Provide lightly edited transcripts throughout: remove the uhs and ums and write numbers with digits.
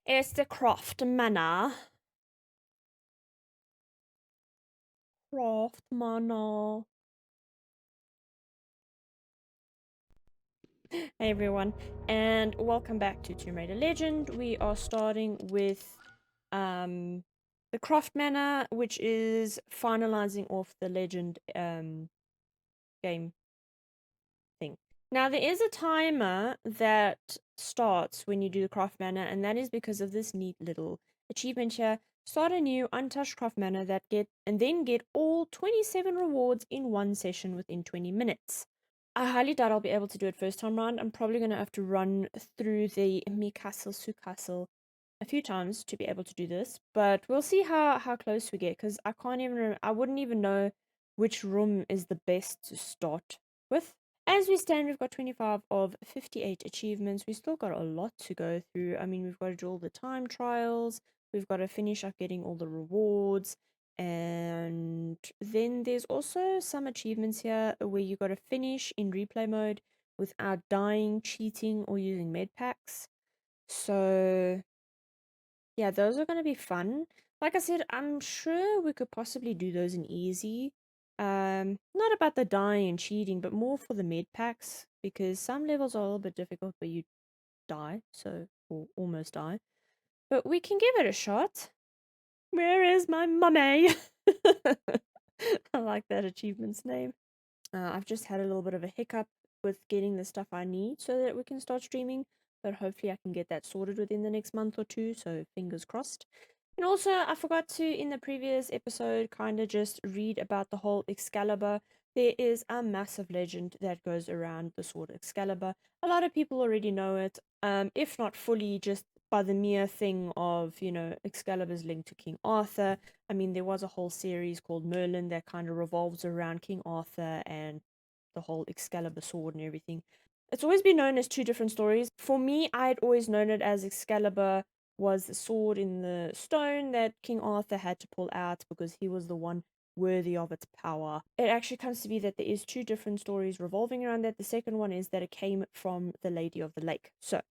It's the Croft Manor. Croft Manor. Hey everyone, and welcome back to Tomb Raider Legend. We are starting with the Croft Manor, which is finalizing off the Legend game thing. Now there is a timer that starts when you do the Croft Manor, and that is because of this neat little achievement here. Start a new untouched Croft Manor and then get all 27 rewards in one session within 20 minutes. I highly doubt I'll be able to do it first time round. I'm probably going to have to run through the Mi Castle, Su Castle a few times to be able to do this, but we'll see how close we get, because I wouldn't even know which room is the best to start with. As we stand, we've got 25 of 58 achievements. We still got a lot to go through. I mean, we've got to do all the time trials. We've got to finish up getting all the rewards. And then there's also some achievements here where you got to finish in replay mode without dying, cheating, or using med packs. So yeah, those are going to be fun. Like I said, I'm sure we could possibly do those in easy. Not about the dying and cheating, but more for the med packs, because some levels are a little bit difficult where you die, or almost die. But we can give it a shot. Where is my mummy? I like that achievement's name. I've just had a little bit of a hiccup with getting the stuff I need so that we can start streaming, but hopefully I can get that sorted within the next month or two, so fingers crossed. And also, I forgot to, in the previous episode, kind of just read about the whole Excalibur. There is a massive legend that goes around the sword Excalibur. A lot of people already know it, if not fully, just by the mere thing of, Excalibur's linked to King Arthur. I mean, there was a whole series called Merlin that kind of revolves around King Arthur and the whole Excalibur sword and everything. It's always been known as two different stories. For me, I'd always known it as Excalibur was the sword in the stone that King Arthur had to pull out because he was the one worthy of its power. It actually comes to be that there is two different stories revolving around that. The second one is that it came from the Lady of the Lake. So,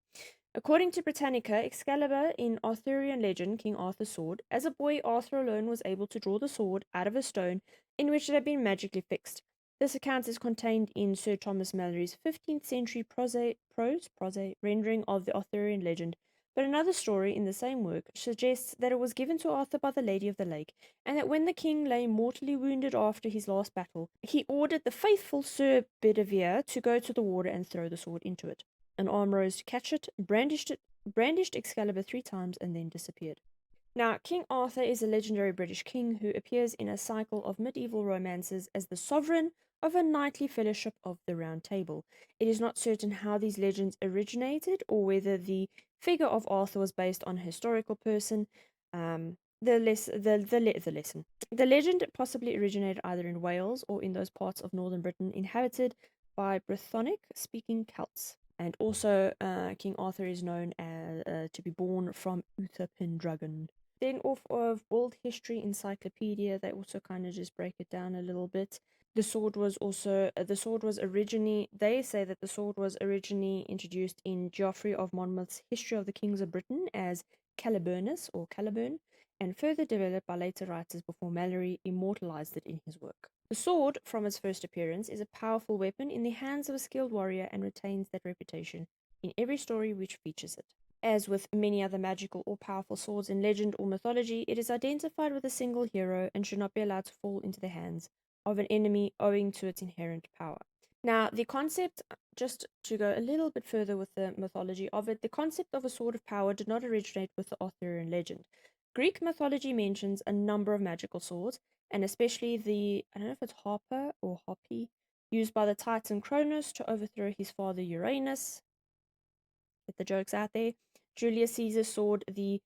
according to Britannica, Excalibur in Arthurian legend, King Arthur's sword, as a boy, Arthur alone was able to draw the sword out of a stone in which it had been magically fixed. This account is contained in Sir Thomas Malory's 15th century prose rendering of the Arthurian legend, but another story in the same work suggests that it was given to Arthur by the Lady of the Lake, and that when the king lay mortally wounded after his last battle, he ordered the faithful Sir Bedivere to go to the water and throw the sword into it. An arm rose to catch it, brandished Excalibur 3 times, and then disappeared. Now, King Arthur is a legendary British king who appears in a cycle of medieval romances as the sovereign of a knightly fellowship of the Round Table. It is not certain how these legends originated or whether the figure of Arthur was based on a historical person. The lesson. The legend possibly originated either in Wales or in those parts of northern Britain inhabited by Brythonic-speaking Celts. And also, King Arthur is known as to be born from Uther Pendragon. Then off of World History Encyclopedia, they also kind of just break it down a little bit. They say that the sword was originally introduced in Geoffrey of Monmouth's History of the Kings of Britain as Caliburnus or Caliburn, and further developed by later writers before Malory immortalized it in his work. The sword, from its first appearance, is a powerful weapon in the hands of a skilled warrior and retains that reputation in every story which features it. As with many other magical or powerful swords in legend or mythology, it is identified with a single hero and should not be allowed to fall into the hands of an enemy owing to its inherent power. Now, the concept, just to go a little bit further with the mythology of it, the concept of a sword of power did not originate with the Arthurian legend. Greek mythology mentions a number of magical swords, and especially I don't know if it's Harper or Hoppy, used by the Titan Cronus to overthrow his father Uranus. Get the jokes out there. Julius Caesar's sword, the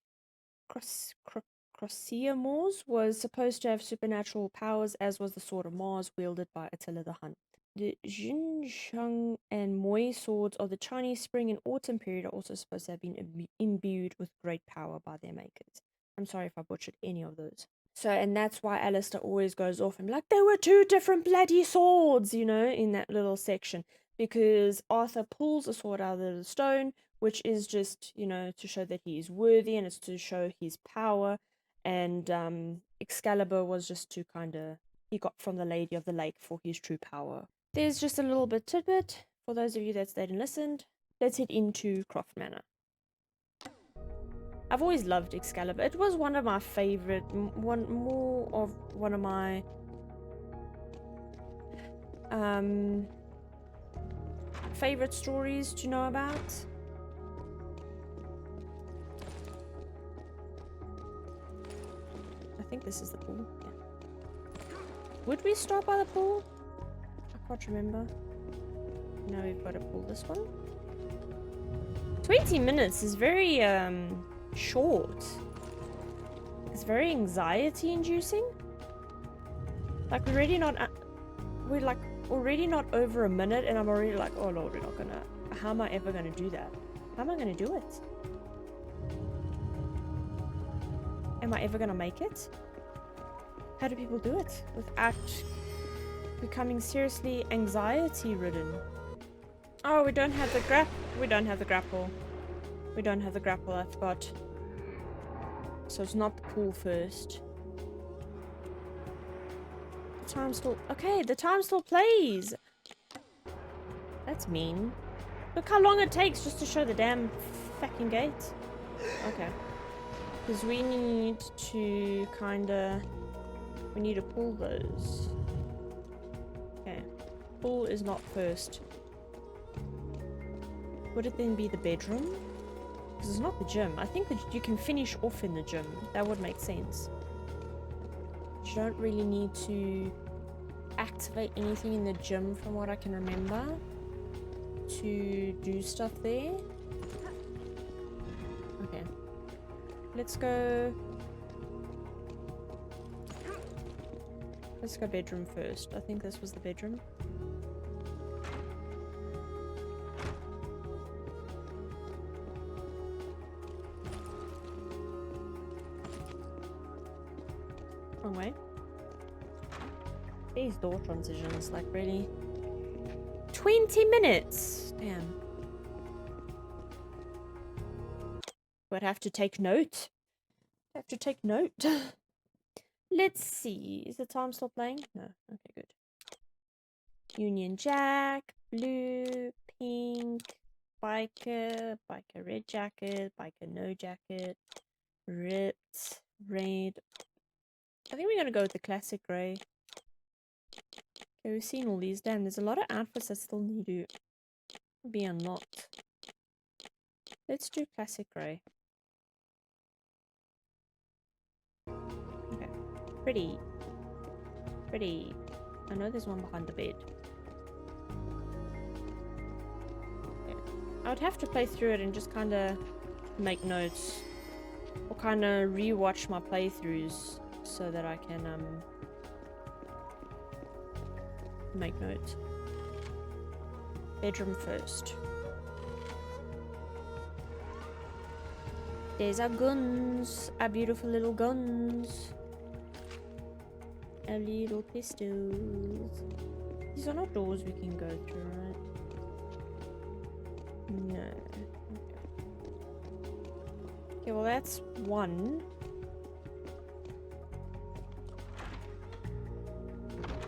Crosiamors, was supposed to have supernatural powers, as was the sword of Mars wielded by Attila the Hun. The Xinjiang and Moi swords of the Chinese spring and autumn period are also supposed to have been imbued with great power by their makers. I'm sorry if I butchered any of those. So, and that's why Alistair always goes off and be like, there were two different bloody swords, in that little section. Because Arthur pulls a sword out of the stone, which is just, you know, to show that he is worthy and it's to show his power. And Excalibur was just to kind of, he got from the Lady of the Lake for his true power. There's just a little bit tidbit for those of you that stayed and listened. Let's head into Croft Manor. I've always loved Excalibur. It was one of my favorite, one of my favorite stories to know about. I think this is the pool. Yeah. Would we start by the pool? I can't remember. Now we've got to pull this one. 20 minutes is very short. It's very anxiety inducing. Like we're like already not over a minute and I'm already like, oh lord, we're not gonna, how am I ever gonna do that? How am I gonna do it? Am I ever gonna make it? How do people do it without becoming seriously anxiety ridden? Oh, we don't have the grapple. We don't have the grapple. I forgot. So it's not the pool first. The time still... Okay, the time still plays. That's mean. Look how long it takes just to show the damn fucking gate. Okay. Because we need to kinda... We need to pull those. Okay. Pool is not first. Would it then be the bedroom? Because it's not the gym. I think that you can finish off in the gym. That would make sense. You don't really need to activate anything in the gym from what I can remember to do stuff there. Okay. Let's go bedroom first. I think this was the bedroom. Wrong way. These door transitions, like, really? 20 minutes! Damn. Would have to take note. Let's see. Is the time still playing? No. Okay, good. Union Jack, blue, pink, biker, biker red jacket, biker no jacket, ripped, red. I think we're gonna go with the classic grey. Okay, we've seen all these. Damn, there's a lot of outfits that still need to be unlocked. Let's do classic grey. Okay. Pretty. I know there's one behind the bed. Okay. I would have to play through it and just kind of make notes. Or kind of re-watch my playthroughs so that I can make notes. Bedroom first. There's our guns. Our beautiful little guns. Our little pistols. These are not doors we can go through, right? No. Okay, well that's one.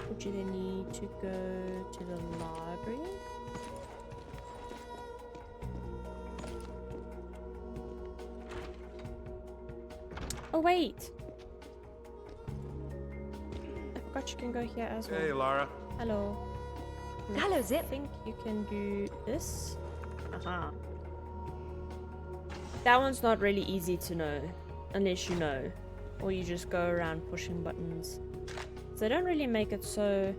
Would you then need to go to the library? Oh wait! I forgot you can go here as well. Hey, Lara. Hello. Hello, Zip. I think you can do this. Aha. That one's not really easy to know, unless you know. Or you just go around pushing buttons. So they don't really make it so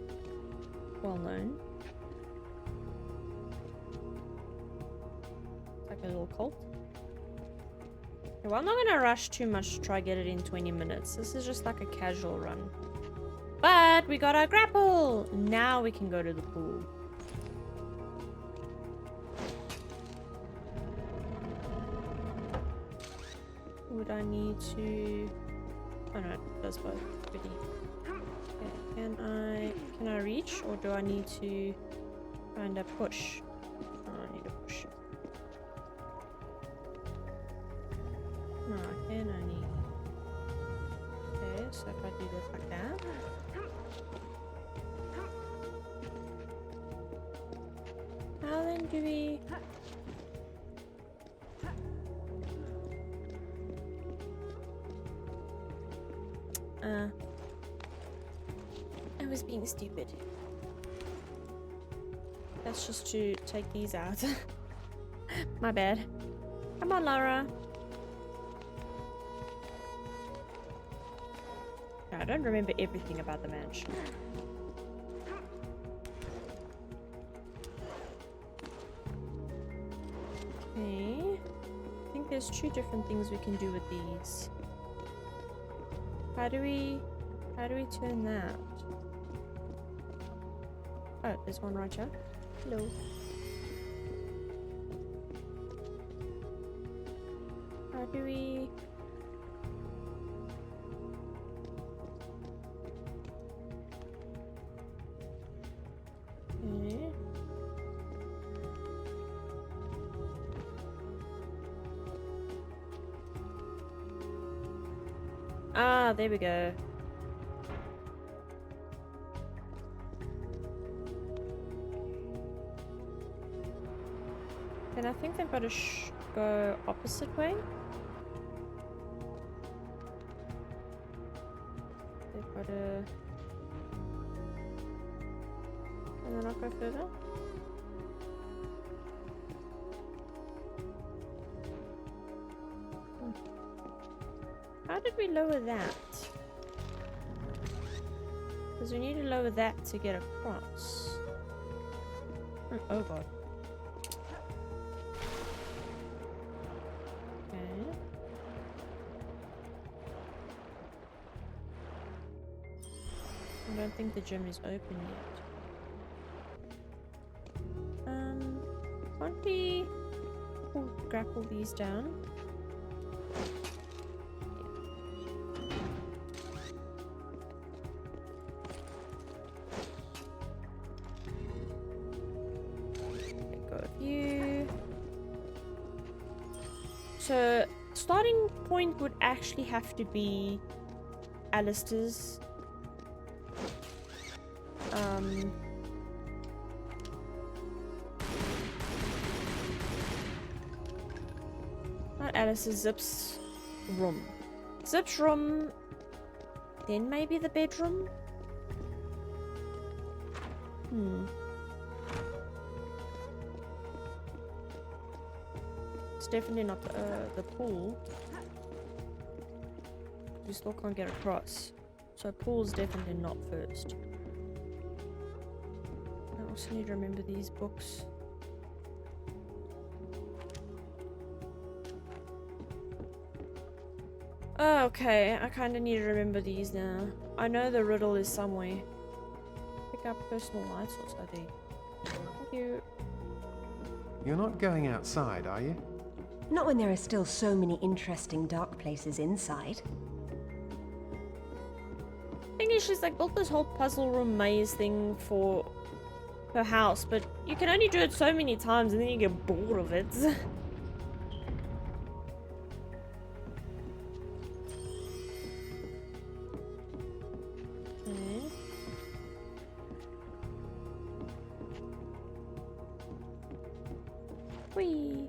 well known. It's like a little cult. Okay, well, I'm not gonna rush too much to try get it in 20 minutes. This is just like a casual run. But we got our grapple! Now we can go to the pool. Would I need to... Oh no, it does both. Pretty. Okay, can I reach, or do I need to kind of push? Oh, I need to push. No, I can only... Okay, so if I do this like that... How then do we... I was being stupid. That's just to take these out. My bad. Come on, Laura. I don't remember everything about the mansion. Okay. I think there's two different things we can do with these. How do we turn that? Oh, there's one right here. Hello. How do we... Okay. Ah, there we go. Then I think they've got to go opposite way. They've got to... And then I'll go further. How did we lower that? Because we need to lower that to get across. Oh god. Okay. I don't think the gym is open yet. Can't we grapple these down? So, starting point would actually have to be Alistair's. Not Alistair's, Zip's room. Zip's room, then maybe the bedroom? It's definitely not the pool. We still can't get across. So pool's definitely not first. I also need to remember these books. Oh, okay, I kind of need to remember these now. I know the riddle is somewhere. Pick up personal light source, I think. Thank you. You're not going outside, are you? Not when there are still so many interesting dark places inside. Thing is, she's like built this whole puzzle room maze thing for her house, but you can only do it so many times and then you get bored of it. Okay. Whee!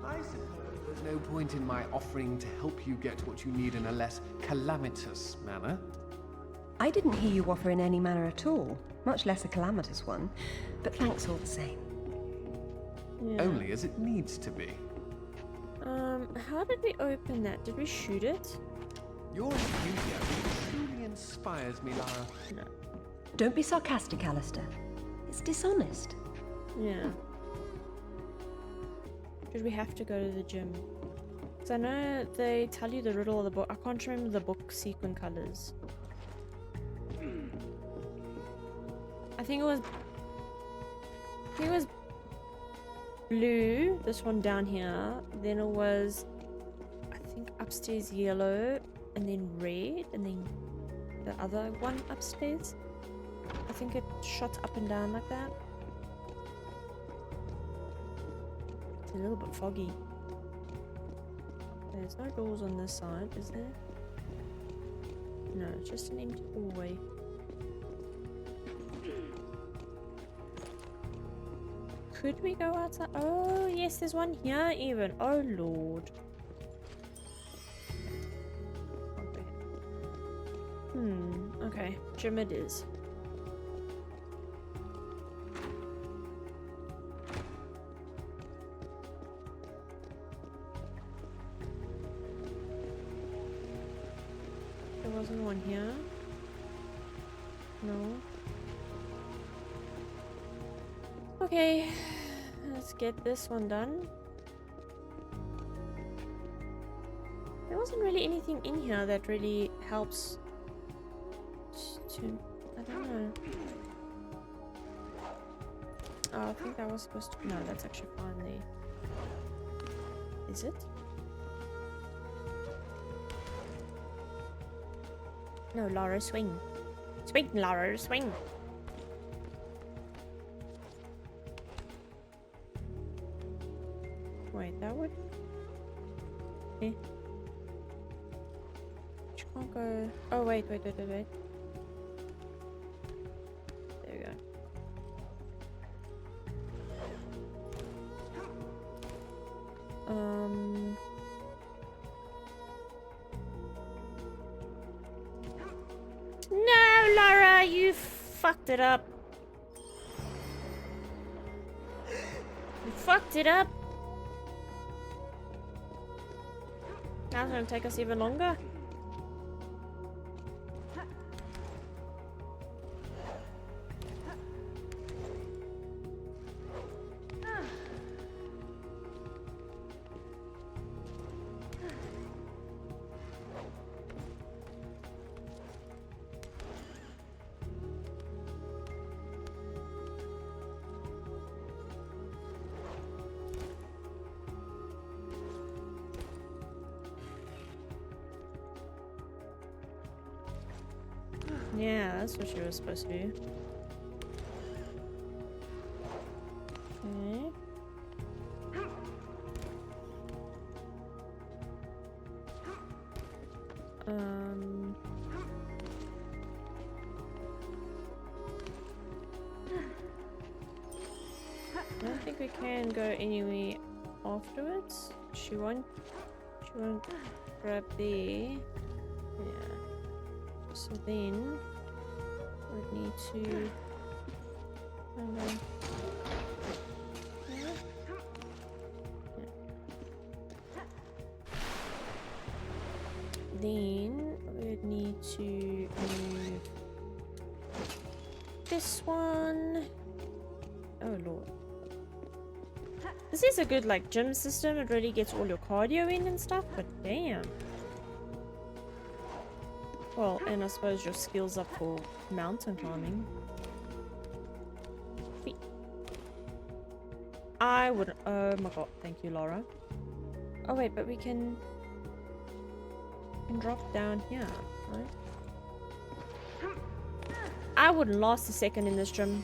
I suppose there's no point in my offering to help you get what you need in a less calamitous manner. I didn't hear you offer in any manner at all, much less a calamitous one, but thanks all the same. Yeah. Only as it needs to be. How did we open that? Did we shoot it? Your enthusiasm truly inspires me, Lara. No. Don't be sarcastic, Alistair. It's dishonest. Yeah. Did we have to go to the gym? Because I know they tell you the riddle of the book. I can't remember the book sequin colors. I think it was blue, this one down here. Then it was, I think, upstairs yellow, and then red, and then the other one upstairs. I think it shot up and down like that. It's a little bit foggy. There's no doors on this side, is there? No, it's just an empty hallway. Could we go outside? Oh, yes, there's one here even. Oh, Lord. Okay. Gym it is. There wasn't one here. No. Okay. Let's get this one done. There wasn't really anything in here that really helps to... I don't know. Oh, I think that was supposed to... No, that's actually fine there. Is it? No, Lara, swing. Swing, Lara, swing. Wait, that would... Eh. You can't go... Oh, wait. There we go. No, Lara, you fucked it up. You fucked it up. Now it's gonna take us even longer. Yeah, that's what she was supposed to do. Okay. I don't think we can go anywhere afterwards. She won't grab there. Yeah. So then we'd need to then we'd need to move this one. Oh Lord. This is a good like gym system. It really gets all your cardio in and stuff, but damn. Well, and I suppose your skills up for mountain climbing. Wait. I wouldn't. Oh my god, thank you, Laura. Oh wait, but we can drop down here, right? I wouldn't last a second in this gym.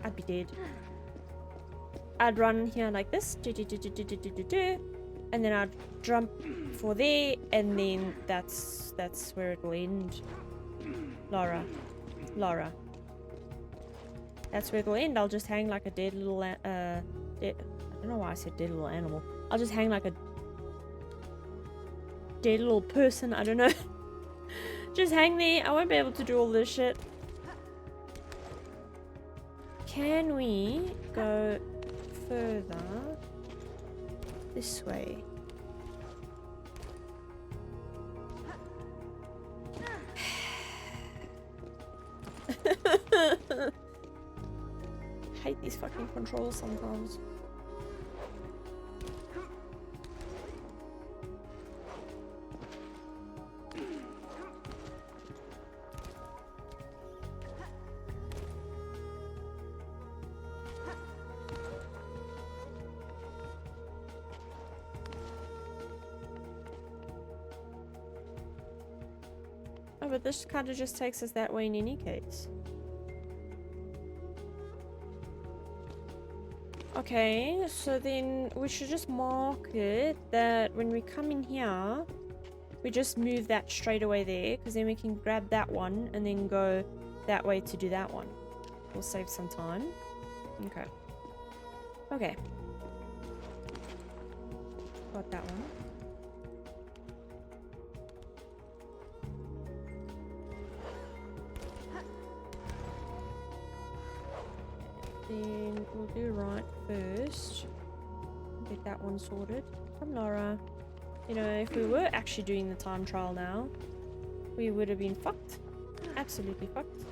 I'd be dead. I'd run here like this, and then I'd jump for there, and then that's where it will end. Laura. That's where it will end. I'll just hang like a dead little I don't know why I said dead little animal. I'll just hang like a dead little person, I don't know. Just hang there. I won't be able to do all this shit. Can we go further this way? I hate these fucking controls sometimes. Oh, but this kind of just takes us that way in any case. Oh, Okay, so then we should just mark it that when we come in here, we just move that straight away there, because then we can grab that one and then go that way to do that one. We'll save some time. Okay. Okay. Got that one. Then we'll do right first. Get that one sorted. Come, Laura. You know, if we were actually doing the time trial now, we would have been fucked. Absolutely fucked.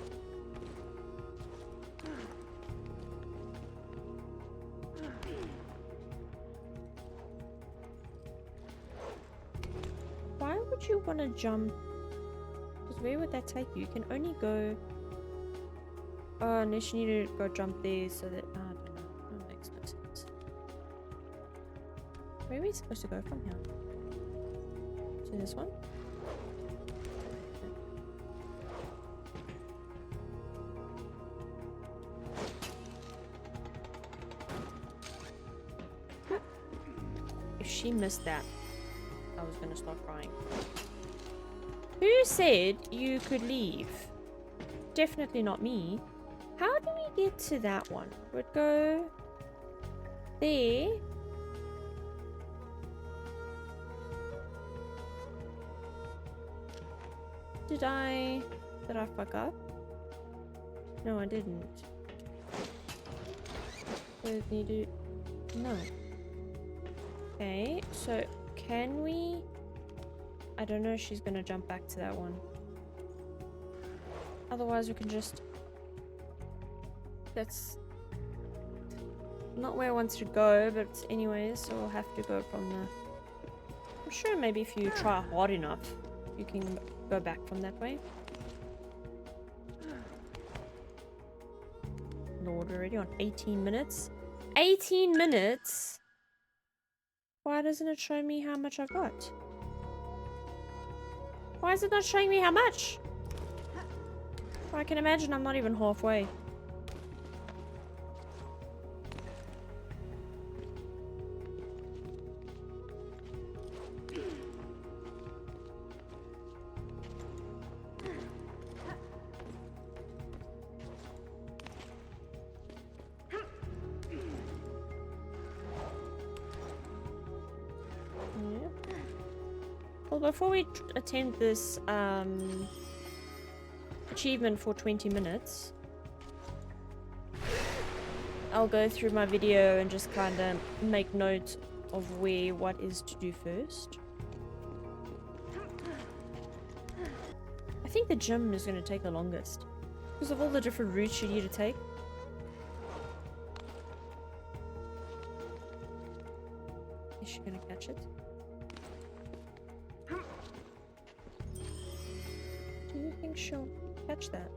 Why would you want to jump? Because where would that take you? You can only go... Oh, unless you need to go jump there so that... I don't know. That makes no sense. Where are we supposed to go from here? To this one? If she missed that, I was gonna start crying. Who said you could leave? Definitely not me. How do we get to that one? Would go there. Did I fuck up? No, I didn't. Don't need to... No. Okay, so can we... I don't know if she's gonna jump back to that one. Otherwise we can just... That's not where I want to go, but anyways, so we'll have to go from the... I'm sure maybe if you try hard enough, you can go back from that way. Lord, we're already on 18 minutes. 18 minutes? Why doesn't it show me how much I've got? Why is it not showing me how much? Well, I can imagine I'm not even halfway. Well, before we attend this achievement for 20 minutes, I'll go through my video and just kind of make note of what is to do first. I think the gym is going to take the longest because of all the different routes you need to take. Is she going to catch it? Do you think she'll catch that?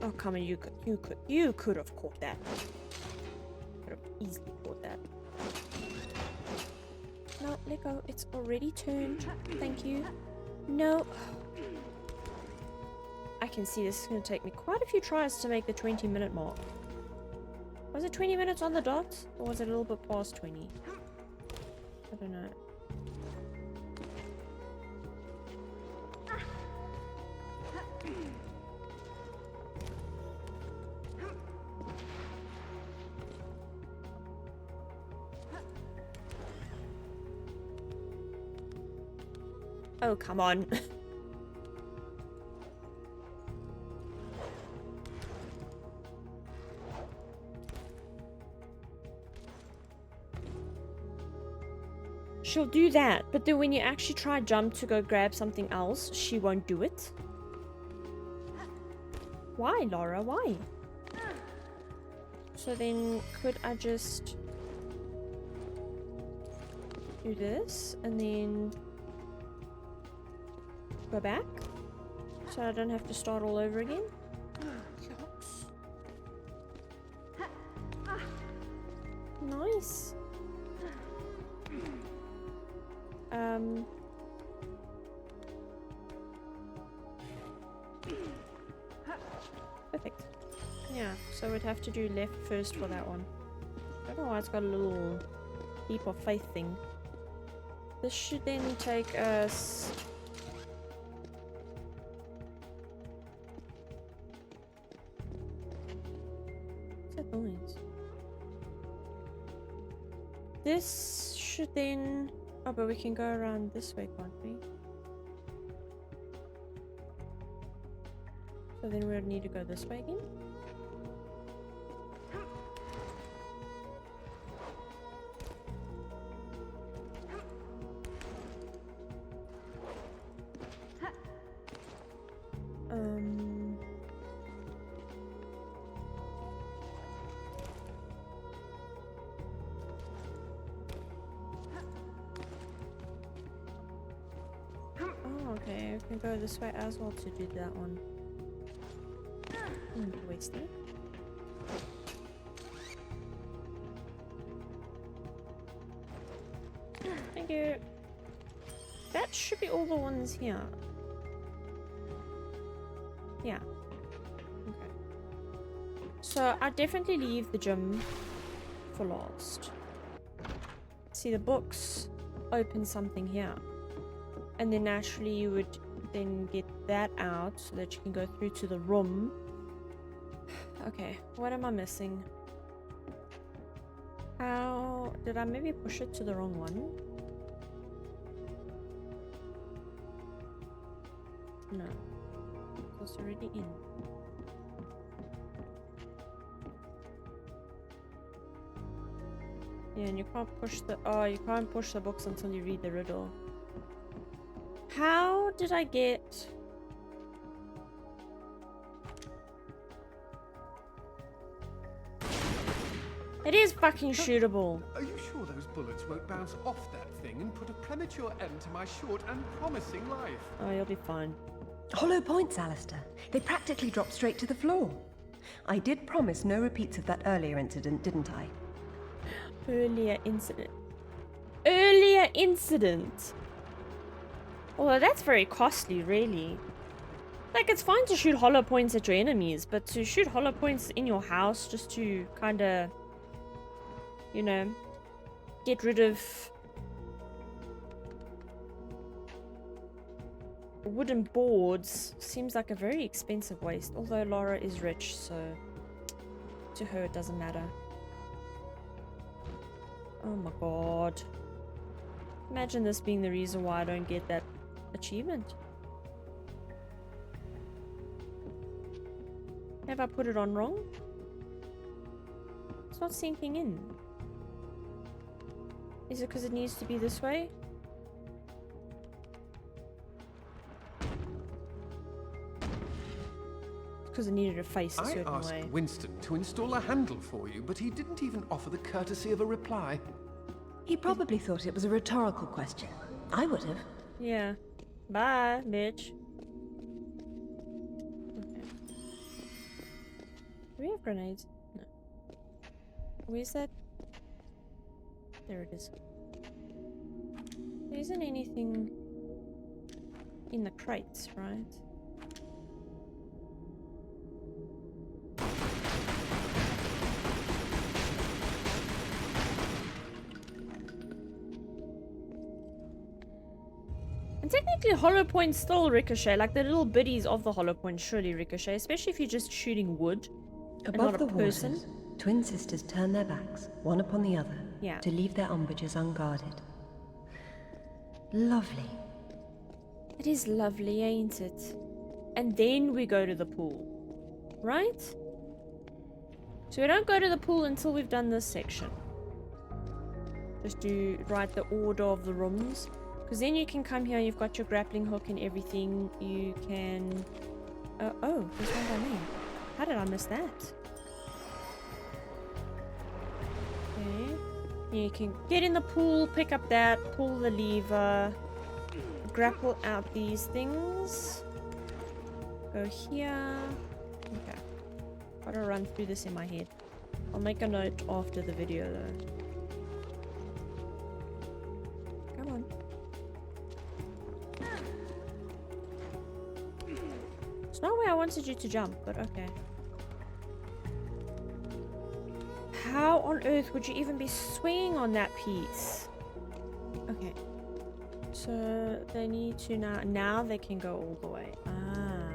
Oh, come on, you could have caught that. Could have easily caught that. No, let go. It's already turned. Thank you. No. I can see this is going to take me quite a few tries to make the 20-minute mark. Was it 20 minutes on the dot? Or was it a little bit past 20? I don't know. Oh, come on. She'll do that, but then when you actually try jump to go grab something else, she won't do it. Why, Laura? Why? So then, could I just do this and then go back? So I don't have to start all over again? Nice. Perfect. Yeah, so we'd have to do left first for that one. don't know why it's got a little leap of faith thing. This should then take us... What's that noise? This should then... Oh, but we can go around this way, can't we? So then we would need to go this way again? Oh, okay, we can go this way as well to do that one. Waste it. Thank you. That should be all the ones here. Yeah. Okay. So I definitely leave the gym for last. See, the books open something here. And then naturally you would then get that out so that you can go through to the room. Okay, what am I missing? How did I maybe push it to the wrong one? No, it was already in. Yeah, and you can't push the you can't push the books until you read the riddle. How did I get... It is fucking shootable. Are you sure those bullets won't bounce off that thing and put a premature end to my short and promising life? Oh, you'll be fine. Hollow points, Alistair. They practically dropped straight to the floor. I did promise no repeats of that earlier incident, didn't I? Earlier incident. Earlier incident? Although that's very costly, really. Like, it's fine to shoot hollow points at your enemies, but to shoot hollow points in your house just to kind of, you know, get rid of wooden boards seems like a very expensive waste. Although Laura is rich, so to her it doesn't matter. Oh my god. Imagine this being the reason why I don't get that achievement. Have I put it on wrong? It's not sinking in. Is it because it needs to be this way? Because it needed to face a certain I asked way. Winston to install a handle for you, but he didn't even offer the courtesy of a reply. He probably thought it was a rhetorical question. I would have. Yeah. Bye, bitch. Okay. Do we have grenades? No. Where's that? There it is. There isn't anything in the crates, right? And technically hollow points still ricochet, like the little biddies of the hollow point surely ricochet, especially if you're just shooting wood and not Above a the person. waters, twin sisters turn their backs, one upon the other, Yeah. to leave their umbrages unguarded. Lovely. It is lovely, ain't it? And then we go to the pool, right? So we don't go to the pool until we've done this section. Just do write the order of the rooms. Because then you can come here, you've got your grappling hook and everything. You can... oh, there's one by me. How did I miss that? Okay. You can get in the pool, pick up that, pull the lever, grapple out these things. Go here. Okay. Gotta run through this in my head. I'll make a note after the video though. Come on. It's not where I wanted you to jump, but okay. How How on earth would you even be swinging on that piece? Okay. So they need to now they can go all the way. Ah.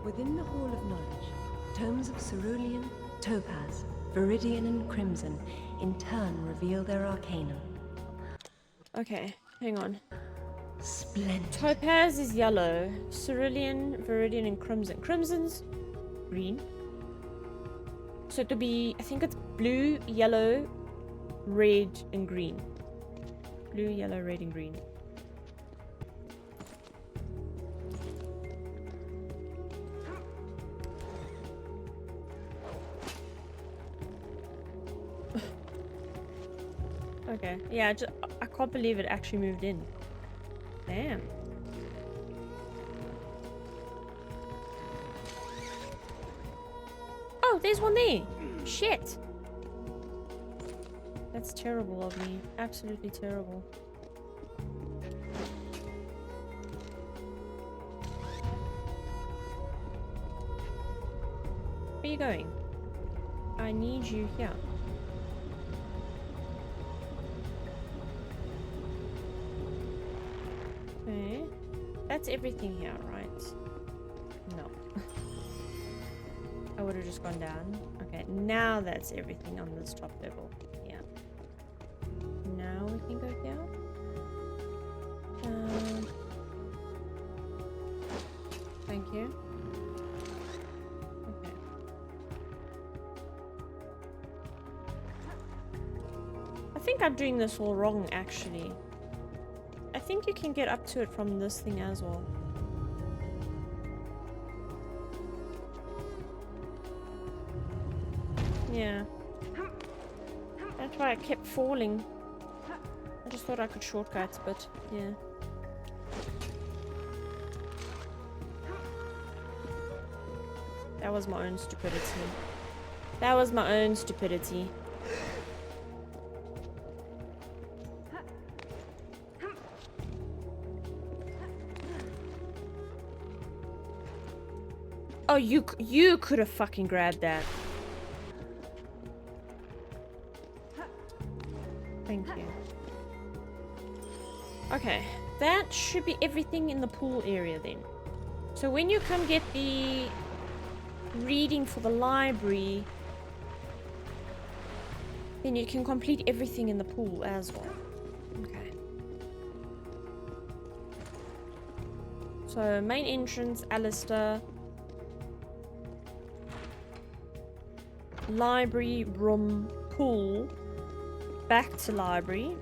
Within the Hall of Knowledge, tomes of cerulean, topaz, viridian, and crimson in turn reveal their arcanum. Okay, hang on. Splendid. Topaz is yellow, cerulean, viridian, and crimson. Crimson's green. So it would be, I think it's blue, yellow, red, and green. Blue, yellow, red, and green. Okay, yeah, I can't believe it actually moved in. Damn. Oh, there's one there. Shit. That's terrible of me. Absolutely terrible. Where are you going? I need you here. Okay. That's everything here, right? No. I would have just gone down. Okay, now that's everything on this top level. Yeah. Now we can go here. Thank you. Okay. I think I'm doing this all wrong, actually. I think you can get up to it from this thing as well. Yeah. That's why I kept falling. I just thought I could shortcut, but yeah. That was my own stupidity. That was my own stupidity. Oh, you could have fucking grabbed that. Thank you. Okay, that should be everything in the pool area then. So when you come get the reading for the library, then you can complete everything in the pool as well. Okay. So main entrance, Alistair. Library, room, pool. Back to library.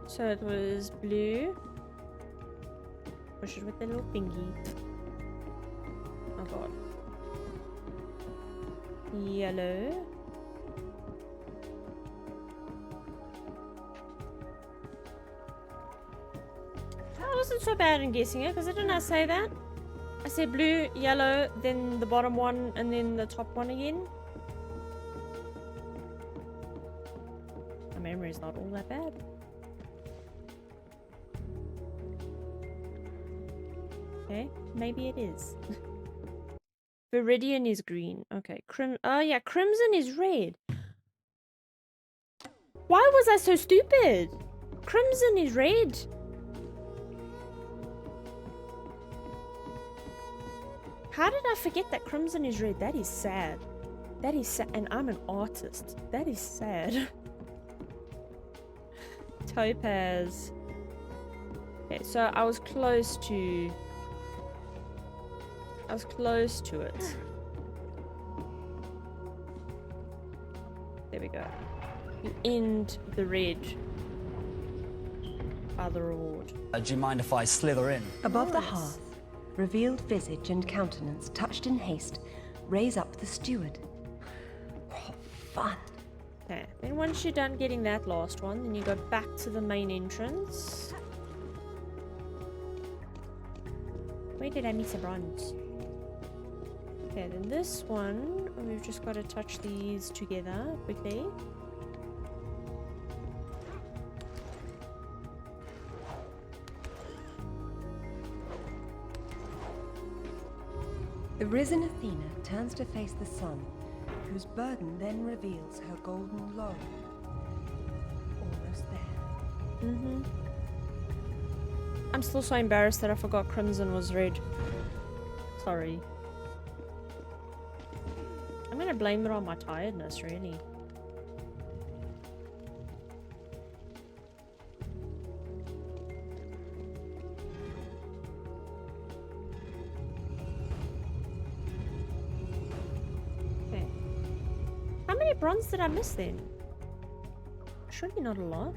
So it was blue. Push it with the little thingy. Oh god. Yellow. I wasn't so bad in guessing it, because didn't I say that? I said blue, yellow, then the bottom one, and then the top one again. My memory's not all that bad. Okay, maybe it is. Viridian is green. Okay, oh yeah, crimson is red. Why was I so stupid? Crimson is red. How did I forget that crimson is red? That is sad. That is sad. And I'm an artist. That is sad. Topaz. Okay, so I was close to... I was close to it. There we go. You end the red by the reward. Do you mind if I slither in? Above the hearth, revealed visage and countenance touched in haste, raise up the steward. What fun! Okay, then once you're done getting that last one, then you go back to the main entrance. Where did I miss a bronze? Okay, then this one, we've just got to touch these together quickly. The risen Athena turns to face the sun, whose burden then reveals her golden laurel. Almost there. I'm still so embarrassed that I forgot crimson was red. Sorry. I'm gonna blame it on my tiredness, really. Okay. How many bronze did I miss then? Surely not a lot.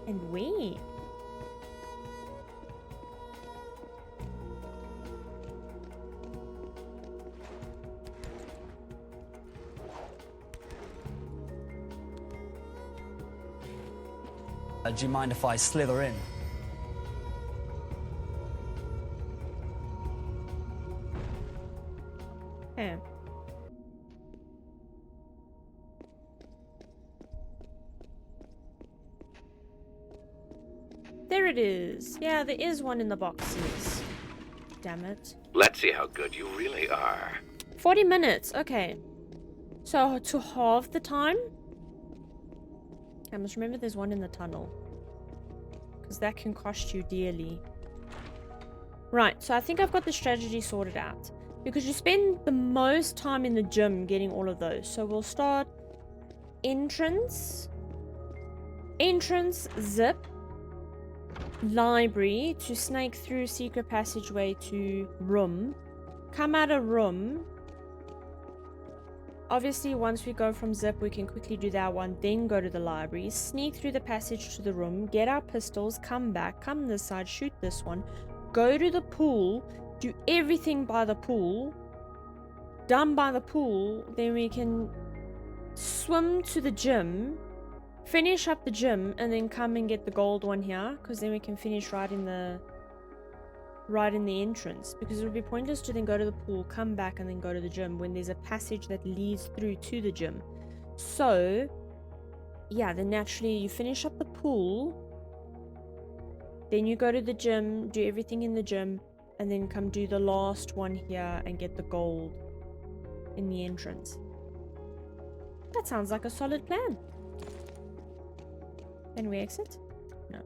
And where? Do you mind if I slither in? Okay. There it is. Yeah, there is one in the boxes. Damn it. Let's see how good you really are. 40 minutes. Okay. So to halve the time? I must remember there's one in the tunnel. Because that can cost you dearly. Right, so I think I've got the strategy sorted out. Because you spend the most time in the gym getting all of those. So we'll start entrance. Entrance, zip. Library to snake through secret passageway to room. Come out of room. Obviously, once we go from zip, we can quickly do that one, then go to the library, sneak through the passage to the room, get our pistols, come back, come this side, shoot this one, go to the pool, do everything by the pool, done by the pool, then we can swim to the gym, finish up the gym, and then come and get the gold one here, because then we can finish right in the entrance, because it would be pointless to then go to the pool, come back, and then go to the gym when there's a passage that leads through to the gym. So yeah, then naturally you finish up the pool, then you go to the gym, do everything in the gym, and then come do the last one here and get the gold in the entrance. That sounds like a solid plan. Can we exit? No,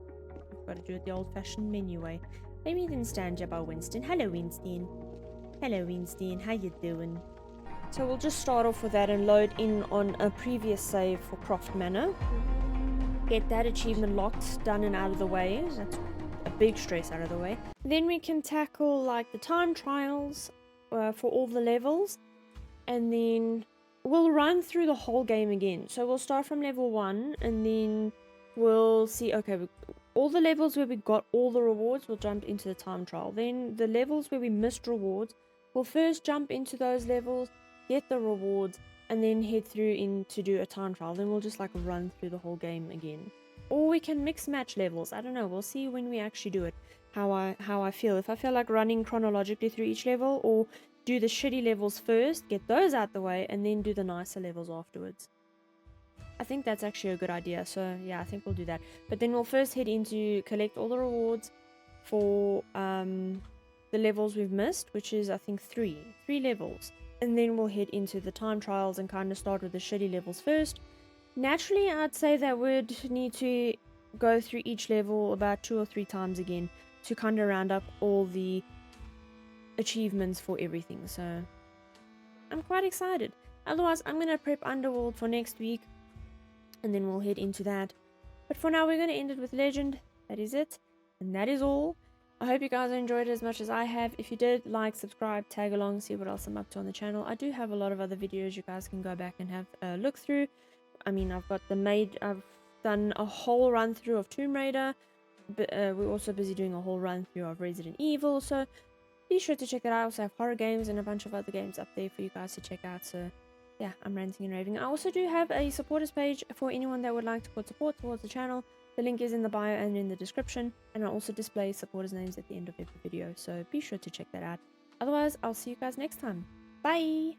we've got to do it the old-fashioned menu way. Let me then stand you by Winston. Hello, Winston. Hello, Winston. How you doing? So we'll just start off with that and load in on a previous save for Croft Manor. Get that achievement locked, done and out of the way. That's a big stress out of the way. Then we can tackle like the time trials for all the levels. And then we'll run through the whole game again. So we'll start from level 1 and then we'll see, okay, all the levels where we got all the rewards, we'll jump into the time trial. Then the levels where we missed rewards, we'll first jump into those levels, get the rewards, and then head through in to do a time trial. Then we'll just like run through the whole game again. Or we can mix match levels. I don't know. We'll see when we actually do it. How I feel. If I feel like running chronologically through each level, or do the shitty levels first, get those out the way, and then do the nicer levels afterwards. I think that's actually a good idea, so yeah, I think we'll do that. But then we'll first head into collect all the rewards for the levels we've missed, which is I think three levels. And then we'll head into the time trials and kind of start with the shitty levels first. Naturally, I'd say that we'd need to go through each level about 2 or 3 times again to kind of round up all the achievements for everything, so I'm quite excited. Otherwise, I'm going to prep Underworld for next week, and then we'll head into that. But for now, we're going to end it with Legend. That is it, and that is all. I hope you guys enjoyed it as much as I have. If you did, like, subscribe, tag along, see what else I'm up to on the channel. I do have a lot of other videos you guys can go back and have a look through. I mean, I've done a whole run through of Tomb Raider, but we're also busy doing a whole run through of Resident Evil, so be sure to check it out. I also have horror games and a bunch of other games up there for you guys to check out. So yeah, I'm ranting and raving. I also do have a supporters page for anyone that would like to put support towards the channel. The link is in the bio and in the description, and I also display supporters names at the end of every video, so be sure to check that out. Otherwise, I'll see you guys next time. Bye!